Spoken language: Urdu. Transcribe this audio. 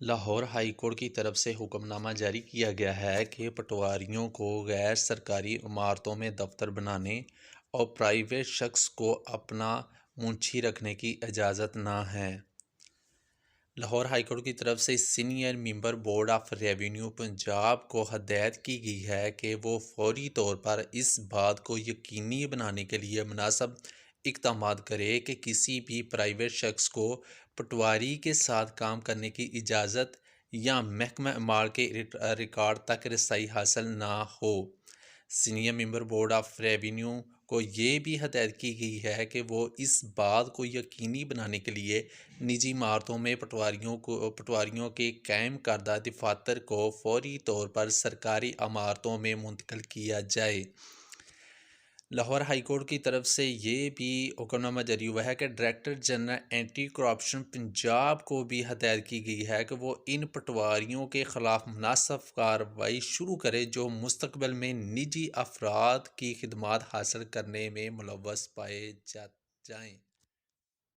لاہور ہائی کورٹ کی طرف سے حکم نامہ جاری کیا گیا ہے کہ پٹواریوں کو غیر سرکاری عمارتوں میں دفتر بنانے اور پرائیویٹ شخص کو اپنا منشی رکھنے کی اجازت نہ ہے۔ لاہور ہائی کورٹ کی طرف سے senior member board of revenue Punjab کو ہدایت کی گئی ہے کہ وہ فوری طور پر اس بات کو یقینی بنانے کے لیے مناسب اقدامات کرے کہ کسی بھی پرائیویٹ شخص کو پٹواری کے ساتھ کام کرنے کی اجازت یا محکمہ مال کے ریکارڈ تک رسائی حاصل نہ ہو۔ Senior member board of revenue کو یہ بھی ہدایت کی گئی ہے کہ وہ اس بات کو یقینی بنانے کے لیے نجی عمارتوں میں پٹواریوں کے قائم کردہ دفاتر کو فوری طور پر سرکاری عمارتوں میں منتقل کیا جائے۔ لاہور ہائی کورٹ کی طرف سے یہ بھی حکم نامہ جاری ہوا ہے کہ director general anti corruption Punjab کو بھی ہدایت کی گئی ہے کہ وہ ان پٹواریوں کے خلاف مناسب کارروائی شروع کرے جو مستقبل میں نجی افراد کی خدمات حاصل کرنے میں ملوث پائے جائیں۔